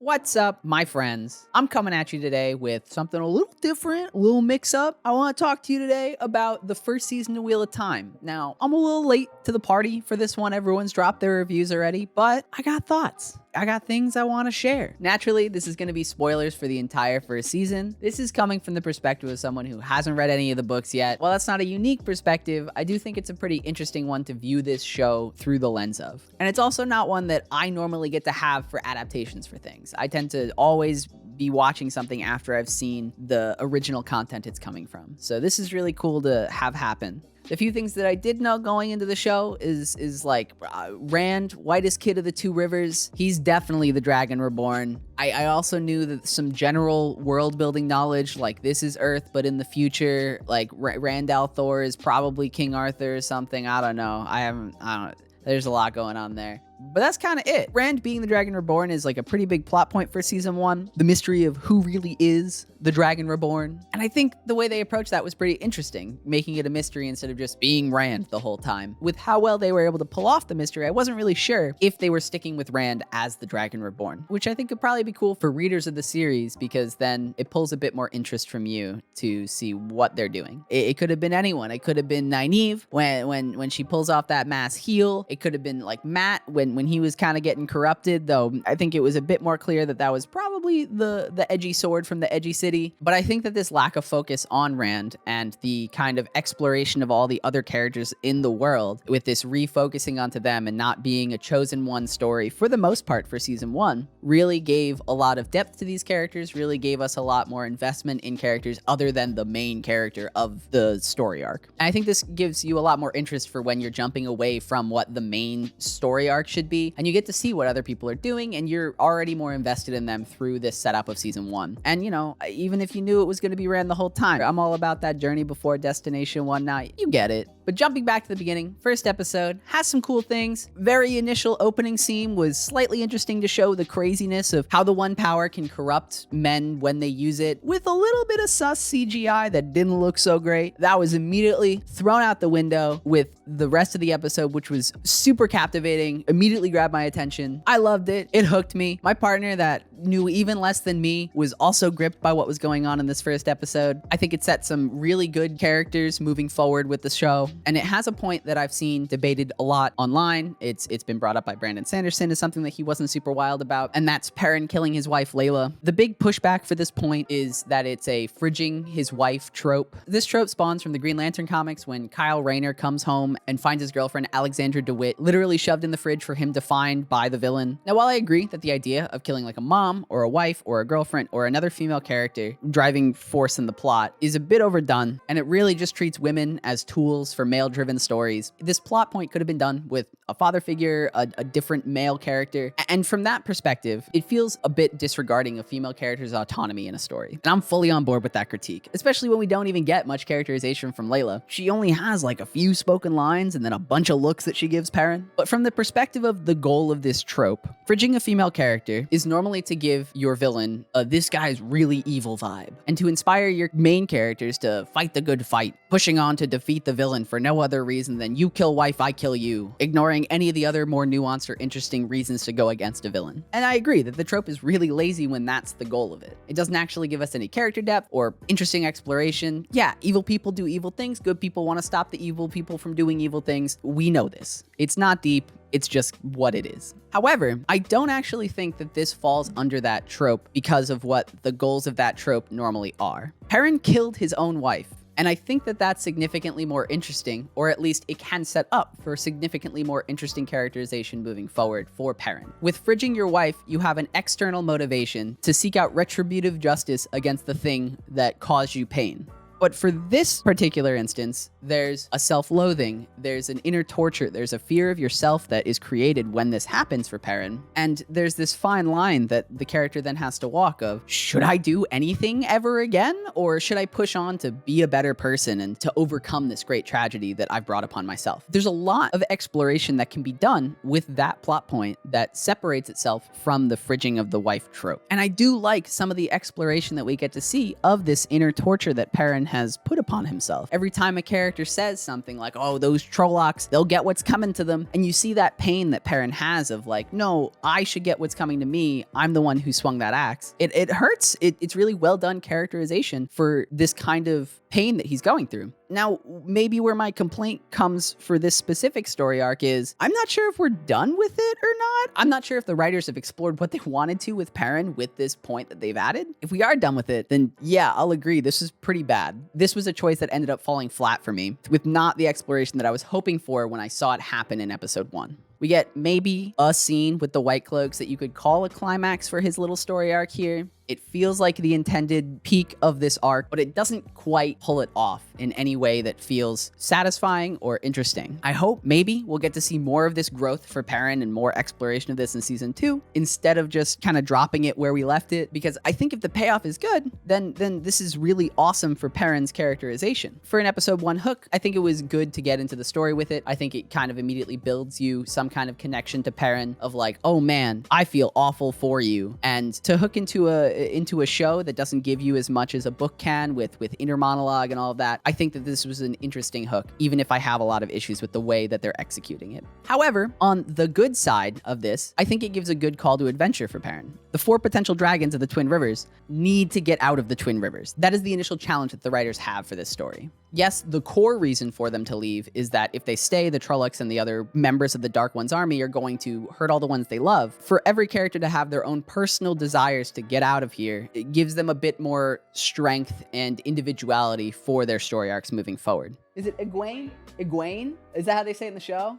What's up, my friends? I'm coming at you today with something a little different, a little mix up. I want to talk to you today about the first season of Wheel of Time. Now, I'm a little late to the party for this one. Everyone's dropped their reviews already, but I got thoughts. I got things I want to share. Naturally, this is going to be spoilers for the entire first season. This is coming from the perspective of someone who hasn't read any of the books yet. While that's not a unique perspective, I do think it's a pretty interesting one to view this show through the lens of. And it's also not one that I normally get to have for adaptations for things. I tend to always be watching something after I've seen the original content it's coming from. So this is really cool to have happen. The few things that I did know going into the show is like Rand, whitest kid of the two rivers. He's definitely the Dragon Reborn. I also knew that some general world building knowledge, like this is Earth, but in the future, like Rand al'Thor is probably King Arthur or something. I don't know. I don't. There's a lot going on there. But that's kind of it. Rand being the Dragon Reborn is like a pretty big plot point for season 1. The mystery of who really is the Dragon Reborn. And I think the way they approached that was pretty interesting, making it a mystery instead of just being Rand the whole time. With how well they were able to pull off the mystery, I wasn't really sure if they were sticking with Rand as the Dragon Reborn, which I think could probably be cool for readers of the series because then it pulls a bit more interest from you to see what they're doing. It could have been anyone. It could have been Nynaeve when she pulls off that mass heel. It could have been like Matt when he was kind of getting corrupted, though I think it was a bit more clear that that was probably the edgy sword from the edgy city. But I think that this lack of focus on Rand and the kind of exploration of all the other characters in the world, with this refocusing onto them and not being a chosen one story for the most part for season 1, really gave a lot of depth to these characters, really gave us a lot more investment in characters other than the main character of the story arc. And I think this gives you a lot more interest for when you're jumping away from what the main story arc should be, and you get to see what other people are doing, and you're already more invested in them through this setup of season 1. And you know, even if you knew it was going to be Rand the whole time, I'm all about that journey before destination one night. You get it. But jumping back to the beginning, first episode has some cool things. Very initial opening scene was slightly interesting to show the craziness of how the one power can corrupt men when they use it, with a little bit of sus CGI that didn't look so great. That was immediately thrown out the window with the rest of the episode, which was super captivating, immediately grabbed my attention. I loved it. It hooked me. My partner that knew even less than me was also gripped by what was going on in this first episode. I think it set some really good characters moving forward with the show. And it has a point that I've seen debated a lot online. It's been brought up by Brandon Sanderson as something that he wasn't super wild about, and that's Perrin killing his wife Layla. The big pushback for this point is that it's a fridging his wife trope. This trope spawns from the Green Lantern comics when Kyle Rayner comes home and finds his girlfriend Alexandra DeWitt literally shoved in the fridge for him to find by the villain. Now, while I agree that the idea of killing like a mom or a wife or a girlfriend or another female character driving force in the plot is a bit overdone, and it really just treats women as tools for male-driven stories, this plot point could have been done with a father figure, a different male character, and from that perspective, it feels a bit disregarding of female characters' autonomy in a story. And I'm fully on board with that critique, especially when we don't even get much characterization from Layla. She only has like a few spoken lines and then a bunch of looks that she gives Perrin. But from the perspective of the goal of this trope, fridging a female character is normally to give your villain a this guy's really evil vibe, and to inspire your main characters to fight the good fight, pushing on to defeat the villain for no other reason than you kill wife, I kill you, ignoring any of the other more nuanced or interesting reasons to go against a villain. And I agree that the trope is really lazy when that's the goal of it. It doesn't actually give us any character depth or interesting exploration. Yeah, evil people do evil things, good people want to stop the evil people from doing evil things. We know this. It's not deep. It's just what it is. However, I don't actually think that this falls under that trope because of what the goals of that trope normally are. Perrin killed his own wife, and I think that that's significantly more interesting, or at least it can set up for significantly more interesting characterization moving forward for Perrin. With fridging your wife, you have an external motivation to seek out retributive justice against the thing that caused you pain. But for this particular instance, there's a self-loathing, there's an inner torture, there's a fear of yourself that is created when this happens for Perrin. And there's this fine line that the character then has to walk of, should I do anything ever again? Or should I push on to be a better person and to overcome this great tragedy that I've brought upon myself? There's a lot of exploration that can be done with that plot point that separates itself from the fridging of the wife trope. And I do like some of the exploration that we get to see of this inner torture that Perrin has put upon himself. Every time a character says something like, oh, those Trollocs, they'll get what's coming to them, and you see that pain that Perrin has of like, no, I should get what's coming to me. I'm the one who swung that axe. It hurts. It's really well done characterization for this kind of pain that he's going through. Now, maybe where my complaint comes for this specific story arc is, I'm not sure if we're done with it or not. I'm not sure if the writers have explored what they wanted to with Perrin with this point that they've added. If we are done with it, then yeah, I'll agree. This is pretty bad. This was a choice that ended up falling flat for me, with not the exploration that I was hoping for when I saw it happen in episode 1. We get maybe a scene with the White Cloaks that you could call a climax for his little story arc here. It feels like the intended peak of this arc, but it doesn't quite pull it off in any way that feels satisfying or interesting. I hope maybe we'll get to see more of this growth for Perrin and more exploration of this in season 2, instead of just kind of dropping it where we left it, because I think if the payoff is good, then this is really awesome for Perrin's characterization. For an episode 1 hook, I think it was good to get into the story with it. I think it kind of immediately builds you some kind of connection to Perrin of like, oh man, I feel awful for you. And to hook into a show that doesn't give you as much as a book can with inner monologue and all of that, I think that this was an interesting hook, even if I have a lot of issues with the way that they're executing it. However, on the good side of this, I think it gives a good call to adventure for Perrin. The 4 potential dragons of the Twin Rivers need to get out of the Twin Rivers. That is the initial challenge that the writers have for this story. Yes, the core reason for them to leave is that if they stay, the Trollocs and the other members of the Dark One's army are going to hurt all the ones they love. For every character to have their own personal desires to get out of here, it gives them a bit more strength and individuality for their story arcs moving forward. Is it Egwene? Egwene? Is that how they say it in the show?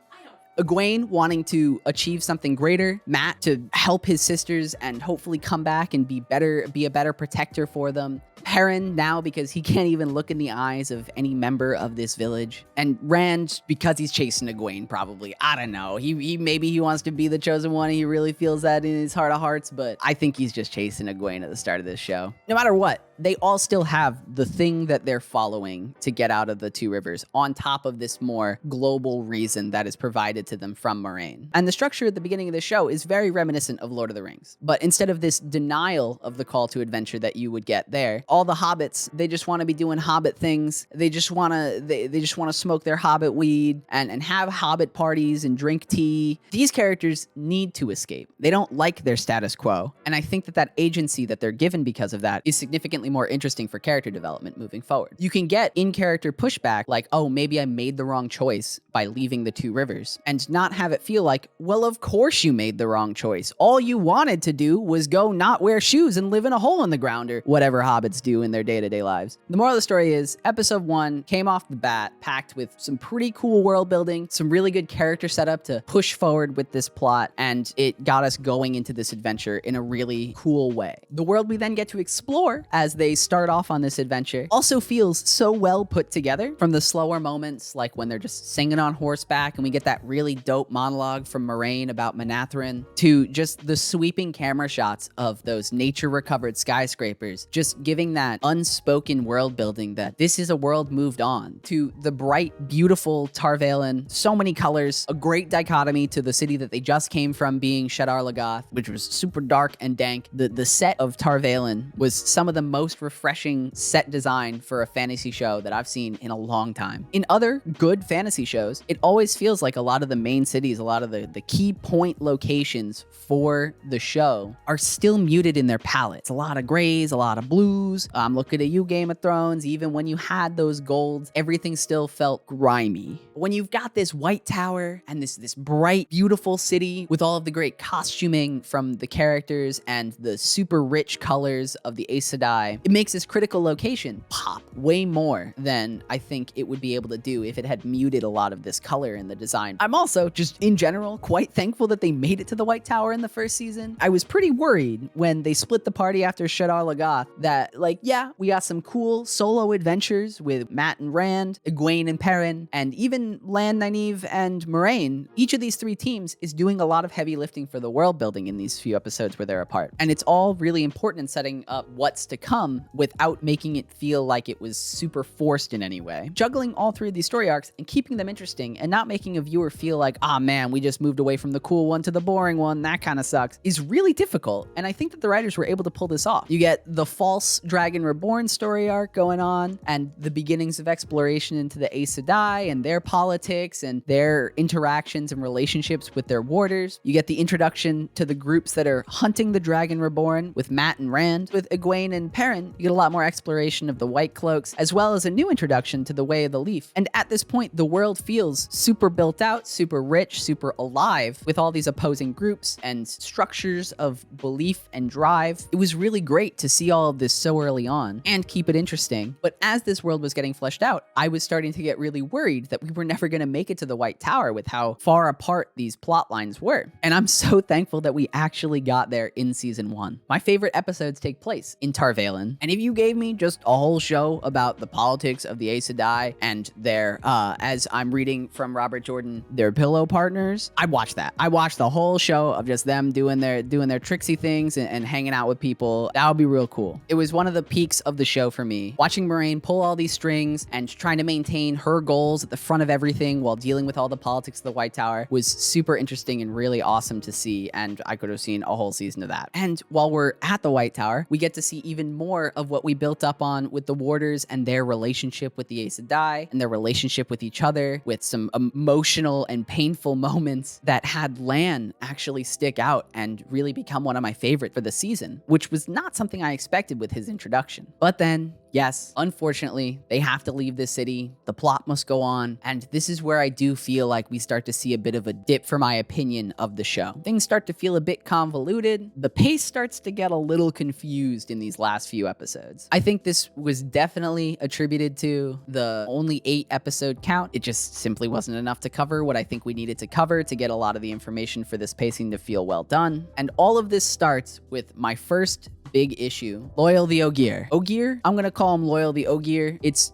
Egwene wanting to achieve something greater, Matt to help his sisters and hopefully come back and be a better protector for them. Perrin now because he can't even look in the eyes of any member of this village. And Rand because he's chasing Egwene, probably. I don't know. He maybe he wants to be the chosen one. He really feels that in his heart of hearts, but I think he's just chasing Egwene at the start of this show. No matter what, they all still have the thing that they're following to get out of the Two Rivers on top of this more global reason that is provided to them from Moraine. And the structure at the beginning of the show is very reminiscent of Lord of the Rings. But instead of this denial of the call to adventure that you would get there, all the hobbits, they just want to be doing hobbit things. They just want to smoke their hobbit weed and have hobbit parties and drink tea. These characters need to escape. They don't like their status quo. And I think that agency that they're given because of that is significantly more interesting for character development moving forward. You can get in-character pushback like, oh, maybe I made the wrong choice by leaving the Two Rivers, and not have it feel like, well, of course you made the wrong choice. All you wanted to do was go not wear shoes and live in a hole in the ground, or whatever hobbits do in their day-to-day lives. The moral of the story is episode 1 came off the bat packed with some pretty cool world building, some really good character setup to push forward with this plot, and it got us going into this adventure in a really cool way. The world we then get to explore as they start off on this adventure also feels so well put together, from the slower moments like when they're just singing on horseback and we get that really dope monologue from Moraine about Manatharin, to just the sweeping camera shots of those nature-recovered skyscrapers, just giving that unspoken world building that this is a world moved on, to the bright, beautiful Tarvalin, so many colors, a great dichotomy to the city that they just came from being Shadar Logoth, which was super dark and dank. The set of Tarvalin was some of the most refreshing set design for a fantasy show that I've seen in a long time. In other good fantasy shows, it always feels like a lot of the main cities, a lot of the key point locations for the show are still muted in their palettes. A lot of grays, a lot of blues. I'm looking at you, Game of Thrones. Even when you had those golds, everything still felt grimy. When you've got this white tower and this bright, beautiful city with all of the great costuming from the characters and the super rich colors of the Aes Sedai, it makes this critical location pop way more than I think it would be able to do if it had muted a lot of this color in the design. I'm also, just in general, quite thankful that they made it to the White Tower in the first season. I was pretty worried when they split the party after Shadar Logoth that, like, yeah, we got some cool solo adventures with Matt and Rand, Egwene and Perrin, and even Lan, Nynaeve, and Moraine. Each of these 3 teams is doing a lot of heavy lifting for the world building in these few episodes where they're apart. And it's all really important in setting up what's to come without making it feel like it was super forced in any way. Juggling all 3 of these story arcs and keeping them interesting and not making a viewer feel feel like, ah, man, we just moved away from the cool one to the boring one. That kind of sucks, is really difficult. And I think that the writers were able to pull this off. You get the false Dragon Reborn story arc going on, and the beginnings of exploration into the Aes Sedai and their politics and their interactions and relationships with their warders. You get the introduction to the groups that are hunting the Dragon Reborn with Matt and Rand. With Egwene and Perrin, you get a lot more exploration of the White Cloaks, as well as a new introduction to the Way of the Leaf. And at this point, the world feels super built out, super rich, super alive, with all these opposing groups and structures of belief and drive. It was really great to see all of this so early on and keep it interesting. But as this world was getting fleshed out, I was starting to get really worried that we were never going to make it to the White Tower with how far apart these plot lines were. And I'm so thankful that we actually got there in season 1. My favorite episodes take place in Tar Valon. And if you gave me just a whole show about the politics of the Aes Sedai and their, as I'm reading from Robert Jordan, their pillow partners, I'd watch that. I watched the whole show of just them doing their tricksy things and hanging out with people. That would be real cool. It was one of the peaks of the show for me. Watching Moiraine pull all these strings and trying to maintain her goals at the front of everything while dealing with all the politics of the White Tower was super interesting and really awesome to see, and I could have seen a whole season of that. And while we're at the White Tower, we get to see even more of what we built up on with the warders and their relationship with the Aes Sedai and their relationship with each other, with some emotional and painful moments that had Lan actually stick out and really become one of my favorite for the season, which was not something I expected with his introduction. But then, yes, unfortunately, they have to leave this city. The plot must go on. And this is where I do feel like we start to see a bit of a dip for my opinion of the show. Things start to feel a bit convoluted. The pace starts to get a little confused in these last few episodes. I think this was definitely attributed to the only 8 episode count. It just simply wasn't enough to cover what I think we needed to cover to get a lot of the information for this pacing to feel well done. And all of this starts with my first big issue, Loyal the Ogier. Ogier? I'm gonna call him Loyal the Ogier. It's,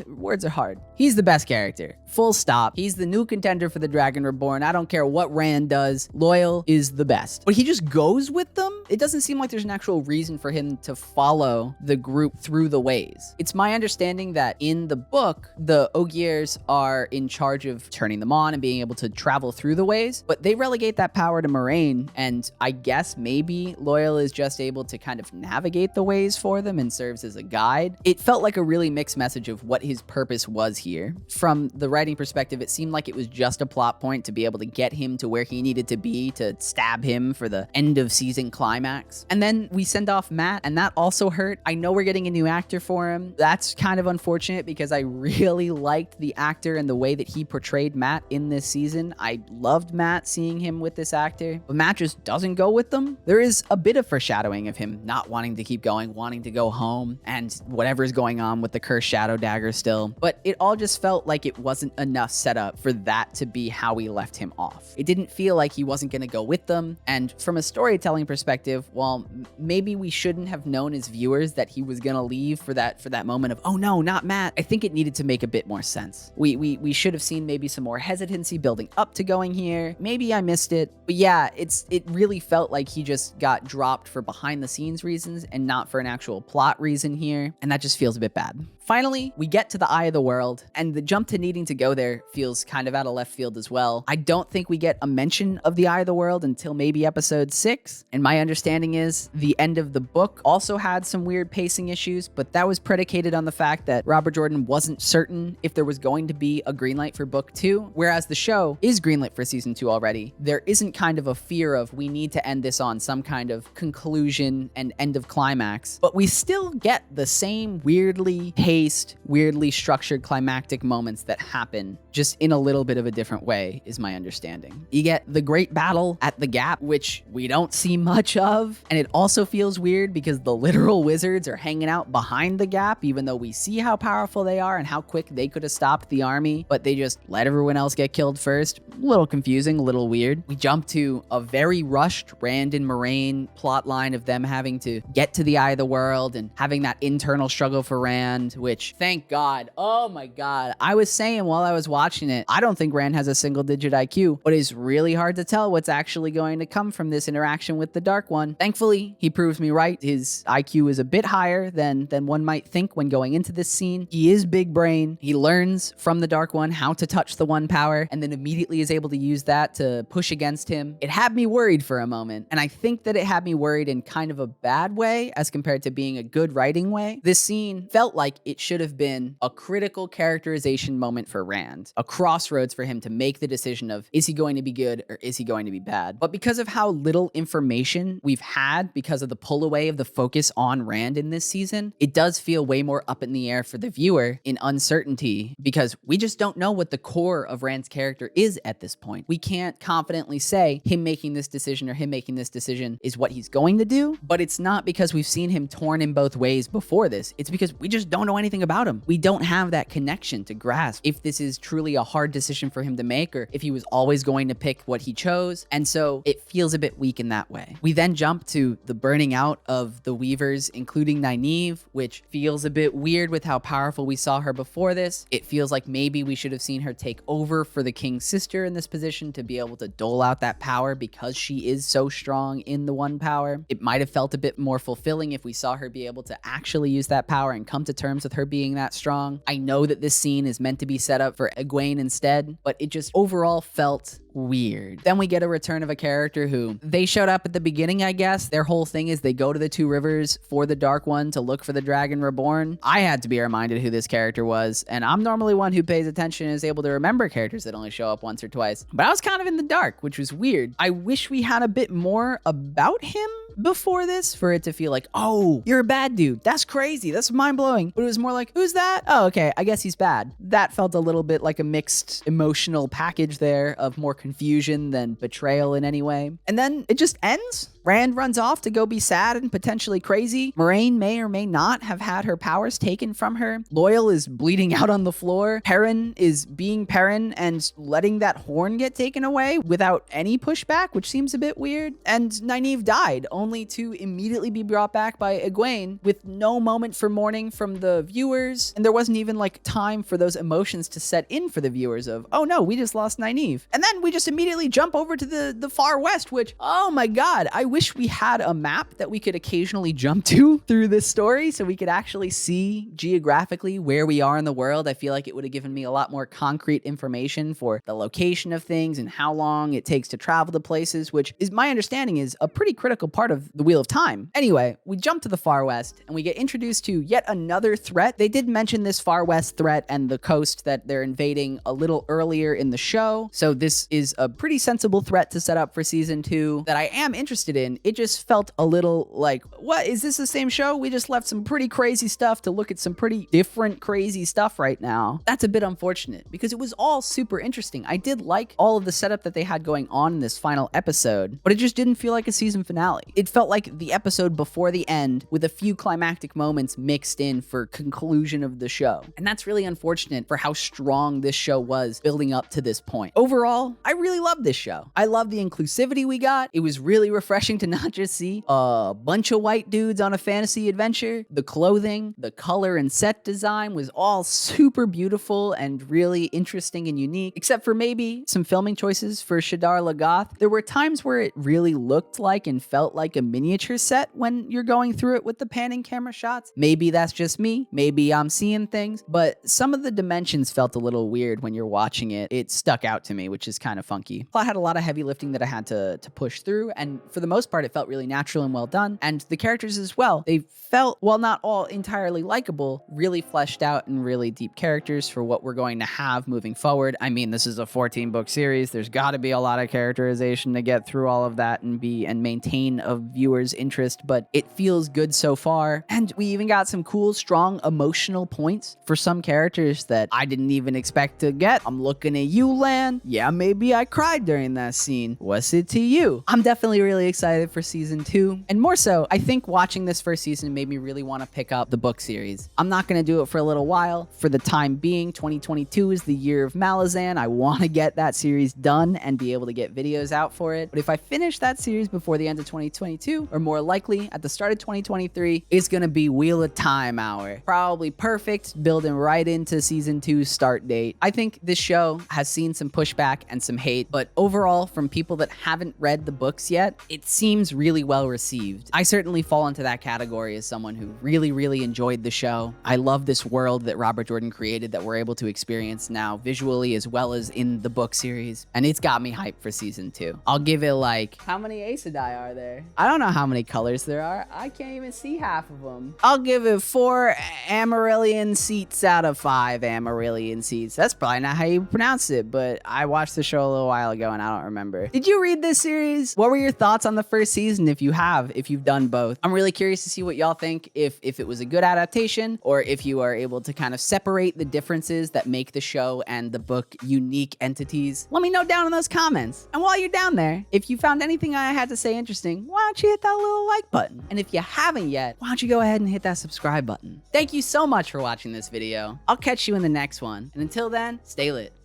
words are hard. He's the best character. Full stop. He's the new contender for the Dragon Reborn. I don't care what Rand does. Loyal is the best. But he just goes with them? It doesn't seem like there's an actual reason for him to follow the group through the ways. It's my understanding that in the book, the Ogiers are in charge of turning them on and being able to travel through the ways, but they relegate that power to Moiraine, and I guess maybe Loyal is just able to kind of navigate the ways for them and serves as a guide. It felt like a really mixed message of what his purpose was here. From the writing perspective, it seemed like it was just a plot point to be able to get him to where he needed to be to stab him for the end of season climax. And then we send off Matt, and that also hurt. I know we're getting a new actor for him. That's kind of unfortunate because I really liked the actor and the way that he portrayed Matt in this season. I loved Matt, seeing him with this actor, but Matt just doesn't go with them. There is a bit of foreshadowing of him not wanting to keep going, wanting to go home, and whatever's going on with the cursed shadow dagger still. But it all just felt like it wasn't enough setup for that to be how we left him off. It didn't feel like he wasn't going to go with them. And from a storytelling perspective, well, maybe we shouldn't have known as viewers that he was going to leave for that moment of, oh no, not Matt. I think it needed to make a bit more sense. We should have seen maybe some more hesitancy building up to going here. Maybe I missed it. But yeah, it really felt like he just got dropped for behind the scenes reasons and not for an actual plot reason here. And that just feels a bit bad. Finally, we get to the Eye of the World, and the jump to needing to go there feels kind of out of left field as well. I don't think we get a mention of the Eye of the World until maybe episode 6, and my understanding is the end of the book also had some weird pacing issues, but that was predicated on the fact that Robert Jordan wasn't certain if there was going to be a greenlight for book 2, whereas the show is greenlit for season 2 already. There isn't kind of a fear of we need to end this on some kind of conclusion and end of climax, but we still get the same weirdly paced, weirdly structured climactic moments that happen just in a little bit of a different way, is my understanding. You get the great battle at the Gap, which we don't see much of, and it also feels weird because the literal wizards are hanging out behind the Gap, even though we see how powerful they are and how quick they could have stopped the army, but they just let everyone else get killed first. A little confusing, a little weird. We jump to a very rushed Rand and Moiraine plot line of them having to get to the Eye of the World and having that internal struggle for Rand, which, thank God, oh my God. I was saying while I was watching it, I don't think Rand has a single digit IQ, but it's really hard to tell what's actually going to come from this interaction with the Dark Dark One. Thankfully, he proves me right. His IQ is a bit higher than one might think when going into this scene. He is big brain. He learns from the Dark One how to touch the One power and then immediately is able to use that to push against him. It had me worried for a moment, and I think that it had me worried in kind of a bad way as compared to being a good writing way. This scene felt like it should have been a critical characterization moment for Rand, a crossroads for him to make the decision of, is he going to be good or is he going to be bad? But because of how little information we've had because of the pull away of the focus on Rand in this season, it does feel way more up in the air for the viewer in uncertainty because we just don't know what the core of Rand's character is at this point. We can't confidently say him making this decision or him making this decision is what he's going to do, but it's not because we've seen him torn in both ways before this. It's because we just don't know anything about him. We don't have that connection to grasp if this is truly a hard decision for him to make or if he was always going to pick what he chose. And so it feels a bit weak in that way. We then jump to the burning out of the Weavers, including Nynaeve, which feels a bit weird with how powerful we saw her before this. It feels like maybe we should have seen her take over for the King's sister in this position to be able to dole out that power because she is so strong in the One power. It might have felt a bit more fulfilling if we saw her be able to actually use that power and come to terms with her being that strong. I know that this scene is meant to be set up for Egwene instead, but it just overall felt weird. Then we get a return of a character who they showed up at the beginning, I guess. Their whole thing is they go to the Two Rivers for the Dark One to look for the Dragon Reborn. I had to be reminded who this character was, and I'm normally one who pays attention and is able to remember characters that only show up once or twice. But I was kind of in the dark, which was weird. I wish we had a bit more about him before this for it to feel like, oh, you're a bad dude. That's crazy. That's mind-blowing. But it was more like, who's that? Oh, okay, I guess he's bad. That felt a little bit like a mixed emotional package there of more confusion than betrayal in any way. And then it just ends. Rand runs off to go be sad and potentially crazy. Moiraine may or may not have had her powers taken from her. Loyal is bleeding out on the floor. Perrin is being Perrin and letting that horn get taken away without any pushback, which seems a bit weird. And Nynaeve died, only to immediately be brought back by Egwene with no moment for mourning from the viewers. And there wasn't even like time for those emotions to set in for the viewers of, oh no, we just lost Nynaeve. And then we just immediately jump over to the far west, which, oh my God, I wish we had a map that we could occasionally jump to through this story so we could actually see geographically where we are in the world. I feel like it would have given me a lot more concrete information for the location of things and how long it takes to travel to places, which is my understanding is a pretty critical part of the Wheel of Time. Anyway, we jump to the far west and we get introduced to yet another threat. They did mention this far west threat and the coast that they're invading a little earlier in the show. So this is a pretty sensible threat to set up for season 2 that I am interested in. It just felt a little like, what, is this the same show? We just left some pretty crazy stuff to look at some pretty different crazy stuff right now. That's a bit unfortunate because it was all super interesting. I did like all of the setup that they had going on in this final episode, but it just didn't feel like a season finale. It felt like the episode before the end with a few climactic moments mixed in for conclusion of the show. And that's really unfortunate for how strong this show was building up to this point. Overall, I really loved this show. I love the inclusivity we got. It was really refreshing to not just see a bunch of white dudes on a fantasy adventure. The clothing, the color and set design was all super beautiful and really interesting and unique, except for maybe some filming choices for Shadar Logoth. There were times where it really looked like and felt like a miniature set when you're going through it with the panning camera shots. Maybe that's just me. Maybe I'm seeing things, but some of the dimensions felt a little weird when you're watching it. It stuck out to me, which is kind of funky. Plot had a lot of heavy lifting that I had to push through, and for the most part, it felt really natural and well done. And the characters as well, they felt, while not all entirely likable, really fleshed out and really deep characters for what we're going to have moving forward. I mean, this is a 14-book series. There's got to be a lot of characterization to get through all of that and maintain a viewer's interest, but it feels good so far. And we even got some cool, strong emotional points for some characters that I didn't even expect to get. I'm looking at you, Lan. Yeah, maybe I cried during that scene. What's it to you? I'm definitely really excited for season 2. And more so, I think watching this first season made me really want to pick up the book series. I'm not going to do it for a little while. For the time being, 2022 is the year of Malazan. I want to get that series done and be able to get videos out for it. But if I finish that series before the end of 2022, or more likely at the start of 2023, it's going to be Wheel of Time hour. Probably perfect, building right into season 2's start date. I think this show has seen some pushback and some hate, but overall, from people that haven't read the books yet, it's seems really well received. I certainly fall into that category as someone who really enjoyed the show. I love this world that Robert Jordan created that we're able to experience now visually as well as in the book series, and it's got me hyped for season 2. I'll give it like, how many Aes Sedai are there? I don't know how many colors there are. I can't even see half of them. I'll give it 4 Amarillion seats out of 5 Amarillion seats. That's probably not how you pronounce it, but I watched the show a little while ago and I don't remember. Did you read this series? What were your thoughts on the first season if you've done both? I'm really curious to see what y'all think, if it was a good adaptation or if you are able to kind of separate the differences that make the show and the book unique entities. Let me know down in those comments. And while you're down there, if you found anything I had to say interesting, why don't you hit that little like button? And if you haven't yet, why don't you go ahead and hit that subscribe button? Thank you so much for watching this video. I'll catch you in the next one. And until then, stay lit.